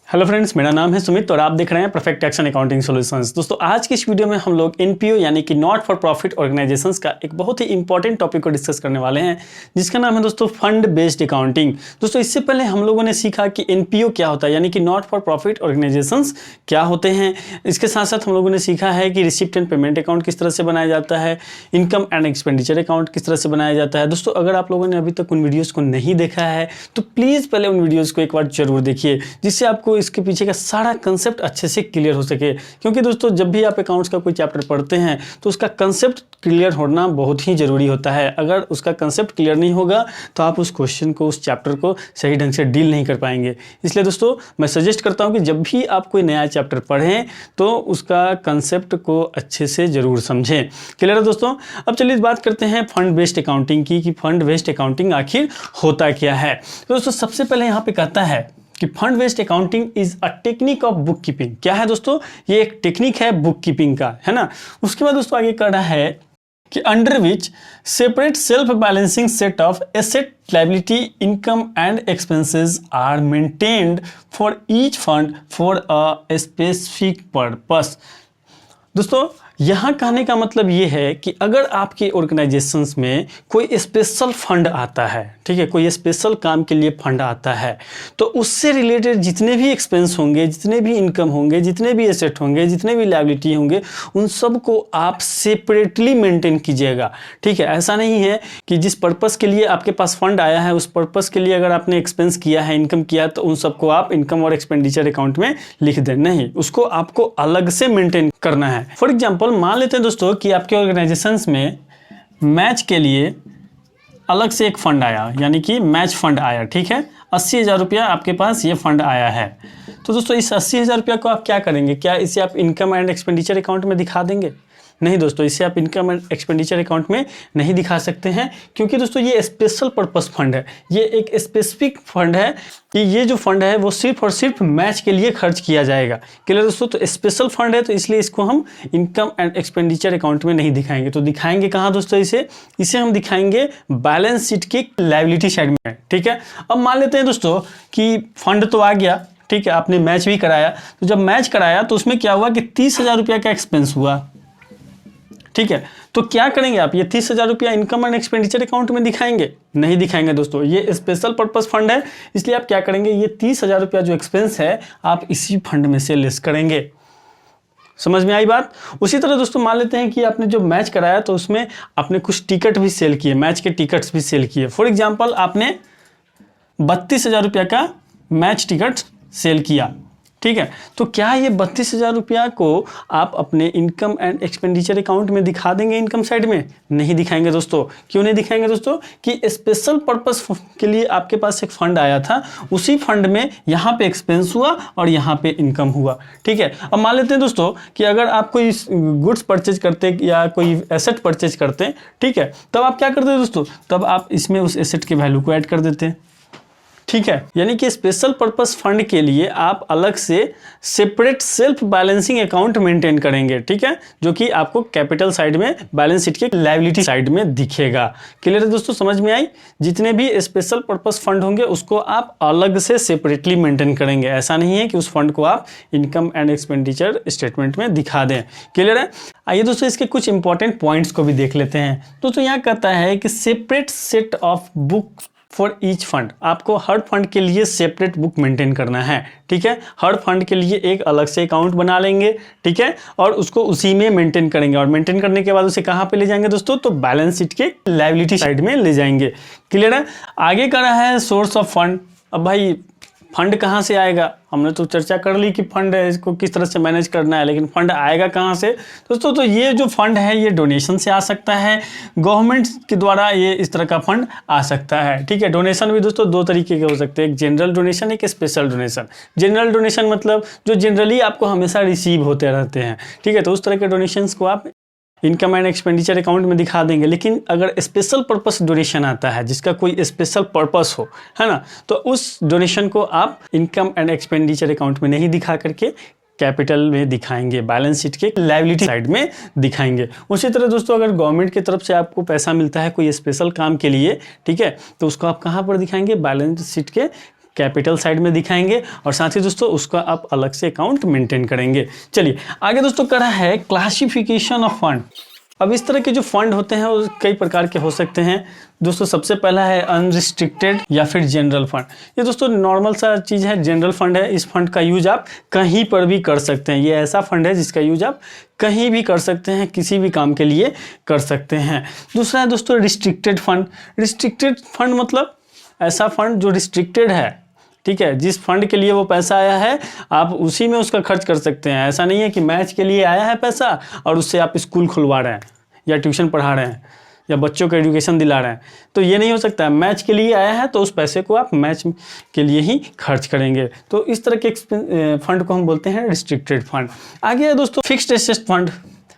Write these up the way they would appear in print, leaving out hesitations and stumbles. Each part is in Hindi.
हेलो फ्रेंड्स, मेरा नाम है सुमित और आप देख रहे हैं परफेक्ट एक्शन अकाउंटिंग सॉल्यूशंस। दोस्तों, आज की इस वीडियो में हम लोग एनपीओ यानी कि नॉट फॉर प्रॉफिट ऑर्गेनाइजेशंस का एक बहुत ही इंपॉर्टेंट टॉपिक को डिस्कस करने वाले हैं, जिसका नाम है दोस्तों फंड बेस्ड अकाउंटिंग। दोस्तों, इससे पहले हम लोगों ने सीखा कि एनपीओ क्या होता है यानी कि नॉट फॉर प्रॉफिट ऑर्गेनाइजेशंस क्या होते हैं। इसके साथ साथ हम लोगों ने सीखा है कि रिसिप्ट एंड पेमेंट अकाउंट किस तरह से बनाया जाता है, इनकम एंड एक्सपेंडिचर अकाउंट किस तरह से बनाया जाता है। दोस्तों, अगर आप लोगों ने अभी तक उन वीडियोज़ को नहीं देखा है तो प्लीज़ पहले उन वीडियोज़ को एक बार जरूर देखिए, जिससे आपको इसके पीछे का सारा कंसेप्ट अच्छे से क्लियर हो सके। क्योंकि दोस्तों, जब भी आप अकाउंट्स का कोई चैप्टर पढ़ते हैं तो उसका कंसेप्ट क्लियर होना बहुत ही ज़रूरी होता है। अगर उसका कंसेप्ट क्लियर नहीं होगा तो आप उस क्वेश्चन को, उस चैप्टर को सही ढंग से डील नहीं कर पाएंगे। इसलिए दोस्तों, मैं सजेस्ट करता हूं कि जब भी आप कोई नया चैप्टर पढ़ें तो उसका कंसेप्ट को अच्छे से ज़रूर समझें। क्लियर है दोस्तों? अब चलिए बात करते हैं फंड बेस्ड अकाउंटिंग की, कि फंड बेस्ड अकाउंटिंग आखिर होता क्या है। तो दोस्तों, सबसे पहले यहाँ पे कहता है कि fund based accounting is a technique of book keeping. क्या है दोस्तों? ये एक टेक्निक है बुक कीपिंग का, है ना। उसके बाद दोस्तों आगे कह रहा है कि under which separate self balancing set of asset, liability, income and expenses are maintained for each fund for a specific purpose. दोस्तों, यहाँ कहने का मतलब ये है कि अगर आपके ऑर्गेनाइजेशंस में कोई स्पेशल फंड आता है, ठीक है, कोई स्पेशल काम के लिए फंड आता है, तो उससे रिलेटेड जितने भी एक्सपेंस होंगे, जितने भी इनकम होंगे, जितने भी एसेट होंगे, जितने भी लायबिलिटी होंगे, उन सब को आप सेपरेटली मेंटेन कीजिएगा। ठीक है, ऐसा नहीं है कि जिस पर्पस के लिए आपके पास फंड आया है उस पर्पस के लिए अगर आपने एक्सपेंस किया है, इनकम किया है, तो उन सबको आप इनकम और एक्सपेंडिचर अकाउंट में लिख दें। नहीं, उसको आपको अलग से मेंटेन करना है। फॉर एग्जाम्पल, मान लेते हैं दोस्तों कि आपके ऑर्गेनाइजेशंस में मैच के लिए अलग से एक फंड आया, यानी कि मैच फंड आया। ठीक है, 80,000 रुपया आपके पास ये फंड आया है। तो दोस्तों, इस 80,000 रुपया को आप क्या करेंगे? क्या इसे आप इनकम एंड एक्सपेंडिचर अकाउंट में दिखा देंगे? नहीं दोस्तों, इसे आप इनकम एंड एक्सपेंडिचर अकाउंट में नहीं दिखा सकते हैं, क्योंकि दोस्तों ये स्पेशल पर्पस फंड है। ये एक स्पेसिफिक फंड है कि ये जो फंड है वो सिर्फ और सिर्फ मैच के लिए खर्च किया जाएगा। क्लियर दोस्तों? तो स्पेशल फंड है, तो इसलिए इसको हम इनकम एंड एक्सपेंडिचर अकाउंट में नहीं दिखाएंगे। तो दिखाएंगे कहाँ दोस्तों? इसे हम दिखाएंगे बैलेंस शीट की लायबिलिटी साइड में। ठीक है, अब मान लेते हैं दोस्तों कि फंड तो आ गया, ठीक है, आपने मैच भी कराया। तो जब मैच कराया तो उसमें क्या हुआ कि 30,000 रुपया का एक्सपेंस हुआ। ठीक है, तो क्या करेंगे आप? ये 30,000 रुपया इनकम एंड एक्सपेंडिचर अकाउंट में दिखाएंगे? नहीं दिखाएंगे दोस्तों, ये स्पेशल पर्पस फंड है, इसलिए आप क्या करेंगे? ये 30,000 रुपया जो एक्सपेंस है आप इसी फंड में से लेस करेंगे। समझ में आई बात? उसी तरह दोस्तों, मान लेते हैं कि आपने जो मैच कराया तो उसमें आपने कुछ टिकट भी सेल किए, मैच के टिकट्स भी सेल किए। फॉर एग्जाम्पल, आपने 32,000 रुपया का मैच टिकट सेल किया। ठीक है, तो क्या ये 32,000 रुपया को आप अपने इनकम एंड एक्सपेंडिचर अकाउंट में दिखा देंगे? इनकम साइड में नहीं दिखाएंगे दोस्तों। क्यों नहीं दिखाएंगे दोस्तों? कि स्पेशल पर्पस के लिए आपके पास एक फंड आया था, उसी फंड में यहाँ पे एक्सपेंस हुआ और यहाँ पे इनकम हुआ। ठीक है, अब मान लेते हैं दोस्तों कि अगर आप कोई गुड्स परचेज करते या कोई एसेट परचेज करते, ठीक है, तब आप क्या करते हैं दोस्तों? तब आप इसमें उस एसेट के वैल्यू को ऐड कर देते हैं। ठीक है, यानी कि स्पेशल पर्पस फंड के लिए आप अलग से separate self balancing account maintain करेंगे। ठीक है, जो कि आपको कैपिटल साइड में, बैलेंस शीट के लायबिलिटी साइड में दिखेगा। क्लियर है दोस्तों? समझ में आई? जितने भी स्पेशल पर्पस फंड होंगे उसको आप अलग से सेपरेटली मेंटेन करेंगे। ऐसा नहीं है कि उस फंड को आप इनकम एंड एक्सपेंडिचर स्टेटमेंट में दिखा दें। क्लियर है? आइए दोस्तों, इसके कुछ इंपॉर्टेंट पॉइंट्स को भी देख लेते हैं। दोस्तों, यहाँ कहता है कि separate set of book for each fund. आपको हर फंड के लिए सेपरेट बुक मेंटेन करना है। ठीक है, हर फंड के लिए एक अलग से अकाउंट बना लेंगे। ठीक है, और उसको उसी में मेंटेन करेंगे, और मेंटेन करने के बाद उसे कहाँ पे ले जाएंगे दोस्तों? तो बैलेंस शीट के लायबिलिटी साइड में ले जाएंगे। क्लियर है? आगे कर रहा है सोर्स ऑफ फंड। अब भाई, फंड कहाँ से आएगा? हमने तो चर्चा कर ली कि फंड है, इसको किस तरह से मैनेज करना है, लेकिन फंड आएगा कहाँ से दोस्तों? तो ये जो फंड है ये डोनेशन से आ सकता है, गवर्नमेंट के द्वारा ये इस तरह का फंड आ सकता है। ठीक है, डोनेशन भी दोस्तों दो तरीके के हो सकते हैं, एक जनरल डोनेशन, एक स्पेशल डोनेशन। जनरल डोनेशन मतलब जो जनरली आपको हमेशा रिसीव होते रहते हैं। ठीक है, तो उस तरह के डोनेशंस को आप इनकम एंड एक्सपेंडिचर अकाउंट में दिखा देंगे। लेकिन अगर स्पेशल पर्पस डोनेशन आता है, जिसका कोई स्पेशल पर्पस हो, है ना, तो उस डोनेशन को आप इनकम एंड एक्सपेंडिचर अकाउंट में नहीं दिखा करके कैपिटल में दिखाएंगे, बैलेंस शीट के लायबिलिटी साइड में दिखाएंगे। उसी तरह दोस्तों, अगर गवर्नमेंट की तरफ से आपको पैसा मिलता है कोई स्पेशल काम के लिए, ठीक है, तो उसको आप कहाँ पर दिखाएंगे? बैलेंस शीट के कैपिटल साइड में दिखाएंगे और साथ ही दोस्तों उसका आप अलग से अकाउंट मेंटेन करेंगे। चलिए आगे दोस्तों करा है क्लासिफिकेशन ऑफ फंड। अब इस तरह के जो फंड होते हैं वो कई प्रकार के हो सकते हैं दोस्तों। सबसे पहला है अनरिस्ट्रिक्टेड या फिर जनरल फंड। ये दोस्तों नॉर्मल सा चीज़ है, जनरल फंड है। इस फंड का यूज आप कहीं पर भी कर सकते हैं। ये ऐसा फंड है जिसका यूज आप कहीं भी कर सकते हैं, किसी भी काम के लिए कर सकते हैं। दूसरा है दोस्तों रिस्ट्रिक्टेड फंड। रिस्ट्रिक्टेड फंड मतलब ऐसा फंड जो रिस्ट्रिक्टेड है, ठीक है, जिस फंड के लिए वो पैसा आया है आप उसी में उसका खर्च कर सकते हैं। ऐसा नहीं है कि मैच के लिए आया है पैसा और उससे आप स्कूल खुलवा रहे हैं या ट्यूशन पढ़ा रहे हैं या बच्चों को एजुकेशन दिला रहे हैं, तो ये नहीं हो सकता है। मैच के लिए आया है तो उस पैसे को आप मैच के लिए ही खर्च करेंगे। तो इस तरह के फंड को हम बोलते हैं रिस्ट्रिक्टेड फंड। आगे है दोस्तों fixed asset fund.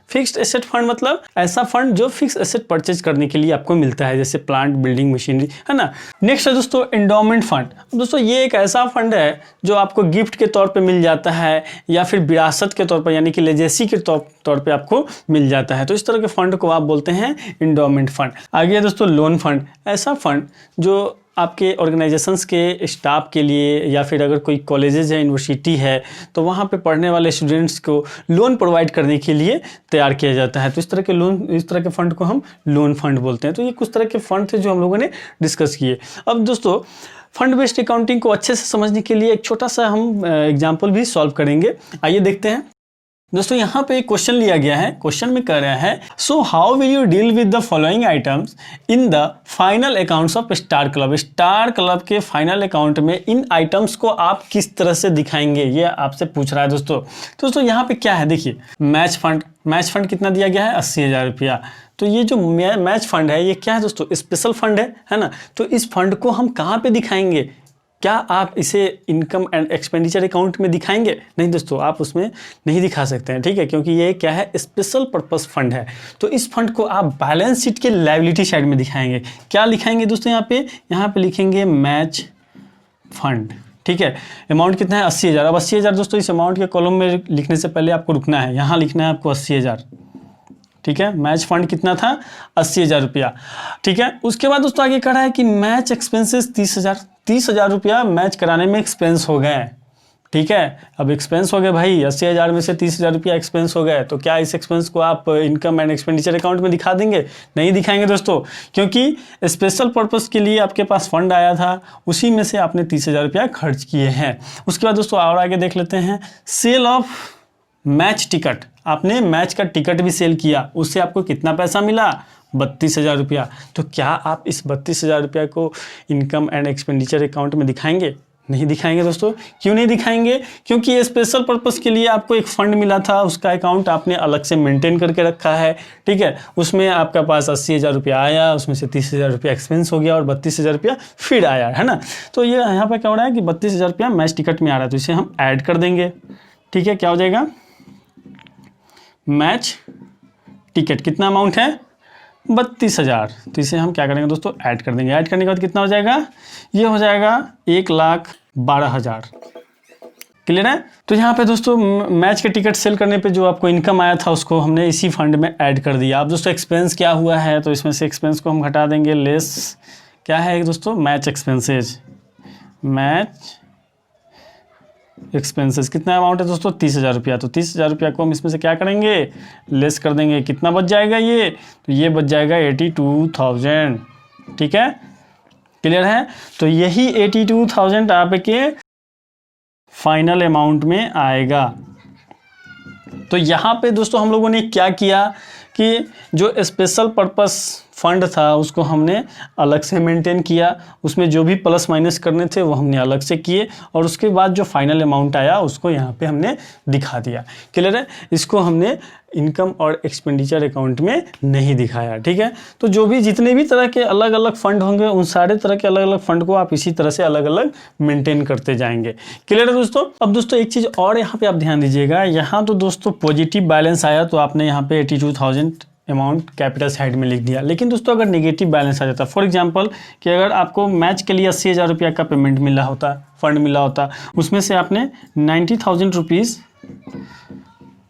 Fixed asset fund मतलब ऐसा फंड जो फिक्स एसेट परचेज करने के लिए आपको मिलता है, जैसे प्लांट, बिल्डिंग, मशीनरी, है ना। नेक्स्ट है दोस्तों एंडोमेंट फंड। दोस्तों ये एक ऐसा फंड है जो आपको गिफ्ट के तौर पे मिल जाता है या फिर विरासत के तौर पर यानी कि लेजेसी के तौर पे आपको मिल जाता है। तो इस तरह के फंड को आप बोलते हैं एंडोमेंट फंड। आगे है दोस्तों लोन फंड। ऐसा फंड जो आपके ऑर्गेनाइजेशंस के स्टाफ के लिए या फिर अगर कोई कॉलेजेस है, यूनिवर्सिटी है, तो वहाँ पे पढ़ने वाले स्टूडेंट्स को लोन प्रोवाइड करने के लिए तैयार किया जाता है। तो इस तरह के फंड को हम लोन फंड बोलते हैं। तो ये कुछ तरह के फंड थे जो हम लोगों ने डिस्कस किए। अब दोस्तों फंड बेस्ड अकाउंटिंग को अच्छे से समझने के लिए एक छोटा सा हम एग्जाम्पल भी सॉल्व करेंगे। आइए देखते हैं। दोस्तों यहाँ पे एक क्वेश्चन लिया गया है। क्वेश्चन में कह रहा है so how will you deal with the following items in the final accounts of star club. Star club के फाइनल अकाउंट में इन आइटम्स को आप किस तरह से दिखाएंगे, ये आपसे पूछ रहा है दोस्तों यहाँ पे क्या है देखिए। मैच फंड कितना दिया गया है, 80,000 रुपया। तो ये जो मैच फंड है ये क्या है दोस्तों, स्पेशल फंड है ना। तो इस फंड को हम कहाँ पे दिखाएंगे? क्या आप इसे इनकम एंड एक्सपेंडिचर अकाउंट में दिखाएंगे? नहीं दोस्तों, आप उसमें नहीं दिखा सकते हैं, ठीक है, क्योंकि ये क्या है, स्पेशल पर्पस फंड है। तो इस फंड को आप बैलेंस शीट के लायबिलिटी साइड में दिखाएंगे। क्या लिखाएंगे दोस्तों यहाँ पे लिखेंगे मैच फंड, ठीक है। अमाउंट कितना है, 80,000। अब 80,000 दोस्तों इस अमाउंट के कॉलम में लिखने से पहले आपको रुकना है। यहाँ लिखना है आपको 80,000, ठीक है। मैच फंड कितना था, 80,000 रुपया, ठीक है। उसके बाद दोस्तों आगे कह रहा है कि मैच एक्सपेंसेस 30,000 रुपया मैच कराने में एक्सपेंस हो गए, ठीक है। अब एक्सपेंस हो गए भाई, 80,000 में से 30,000 रुपया एक्सपेंस हो गए, तो क्या इस एक्सपेंस को आप इनकम एंड एक्सपेंडिचर अकाउंट में दिखा देंगे? नहीं दिखाएंगे दोस्तों, क्योंकि स्पेशल पर्पस के लिए आपके पास फंड आया था, उसी में से आपने 30,000 रुपया खर्च किए हैं। उसके बाद दोस्तों और आगे देख लेते हैं, सेल ऑफ मैच टिकट। आपने मैच का टिकट भी सेल किया, उससे आपको कितना पैसा मिला, 32,000 रुपया। तो क्या आप इस 32,000 रुपया को इनकम एंड एक्सपेंडिचर अकाउंट में दिखाएंगे? नहीं दिखाएंगे दोस्तों। क्यों नहीं दिखाएंगे? क्योंकि ये स्पेशल पर्पस के लिए आपको एक फंड मिला था, उसका अकाउंट आपने अलग से मेंटेन करके रखा है, ठीक है। उसमें आपका पास 80,000 रुपया आया, उसमें से 30,000 रुपया एक्सपेंस हो गया और 32,000 रुपया फिर आया, है ना। तो ये यहाँ पर क्या हो रहा है कि 32,000 रुपया मैच टिकट में आ रहा है, तो इसे हम ऐड कर देंगे, ठीक है। क्या हो जाएगा, मैच टिकट कितना अमाउंट है, 32,000। तो इसे हम क्या करेंगे दोस्तों, ऐड कर देंगे। ऐड करने के बाद कितना हो जाएगा, ये हो जाएगा 1,12,000। क्लियर है। तो यहाँ पे दोस्तों मैच के टिकट सेल करने पे जो आपको इनकम आया था उसको हमने इसी फंड में ऐड कर दिया। अब दोस्तों एक्सपेंस क्या हुआ है, तो इसमें से एक्सपेंस को हम घटा देंगे, लेस क्या है दोस्तों, मैच एक्सपेंसेज। मैच एक्सपेंसेस कितना अमाउंट है दोस्तों, 30,000 रुपया। तो 30,000 रुपया को हम इसमें से क्या करेंगे, लेस कर देंगे। कितना बच जाएगा ये, तो ये बच जाएगा 82,000, ठीक है। क्लियर है। तो यही 82,000 आपके फाइनल अमाउंट में आएगा। तो यहाँ पे दोस्तों हम लोगों ने क्या किया कि जो स्पेशल पर्पस फंड था उसको हमने अलग से मेंटेन किया, उसमें जो भी प्लस माइनस करने थे वो हमने अलग से किए, और उसके बाद जो फाइनल अमाउंट आया उसको यहाँ पे हमने दिखा दिया। क्लियर है। इसको हमने इनकम और एक्सपेंडिचर अकाउंट में नहीं दिखाया, ठीक है। तो जो भी जितने भी तरह के अलग अलग फंड होंगे उन सारे तरह के अलग अलग फंड को आप इसी तरह से अलग अलग मेंटेन करते जाएंगे। क्लियर है दोस्तों। अब दोस्तों एक चीज़ और यहाँ पे आप ध्यान दीजिएगा, यहाँ तो दोस्तों पॉजिटिव बैलेंस आया तो आपने यहाँ पे 82,000 अमाउंट कैपिटल साइड में लिख दिया। लेकिन दोस्तों अगर नेगेटिव बैलेंस आ जाता, फॉर एग्जांपल कि अगर आपको मैच के लिए 80,000 रुपया का पेमेंट मिला होता, फंड मिला होता, उसमें से आपने 90,000 रुपीज़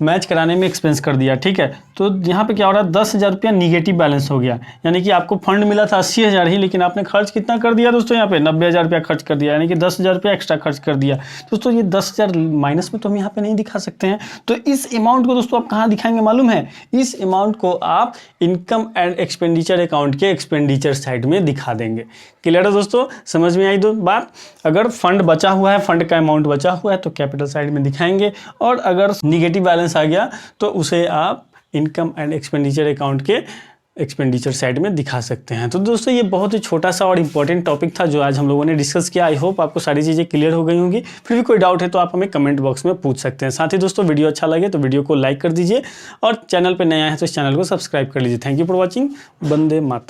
मैच कराने में एक्सपेंस कर दिया, ठीक है। तो यहाँ पे क्या हो रहा है, 10,000 रुपया निगेटिव बैलेंस हो गया, यानी कि आपको फंड मिला था 80,000 ही, लेकिन आपने खर्च कितना कर दिया दोस्तों, यहाँ पे 90,000 रुपया खर्च कर दिया, यानी कि 10,000 रुपया एक्स्ट्रा खर्च कर दिया। दोस्तों ये 10,000 माइनस में तो हम यहाँ पे नहीं दिखा सकते हैं, तो इस अमाउंट को दोस्तों आप कहाँ दिखाएंगे मालूम है, इस अमाउंट को आप इनकम एंड एक्सपेंडिचर अकाउंट के एक्सपेंडिचर साइड में दिखा देंगे। क्लियर है दोस्तों, समझ में आई दो बात। अगर फंड बचा हुआ है, फंड का अमाउंट बचा हुआ है तो कैपिटल साइड में दिखाएंगे, और अगर निगेटिव बैलेंस आ गया तो उसे आप इनकम एंड एक्सपेंडिचर अकाउंट के एक्सपेंडिचर साइड में दिखा सकते हैं। तो दोस्तों ये बहुत ही छोटा सा और इंपॉर्टेंट टॉपिक था जो आज हम लोगों ने डिस्कस किया। आई होप आपको सारी चीज़ें क्लियर हो गई होंगी। फिर भी कोई डाउट है तो आप हमें कमेंट बॉक्स में पूछ सकते हैं। साथ ही दोस्तों वीडियो अच्छा लगे तो वीडियो को लाइक कर दीजिए, और चैनल पर नया है तो इस चैनल को सब्सक्राइब कर लीजिए। Thank you for watching. Vande Mataram.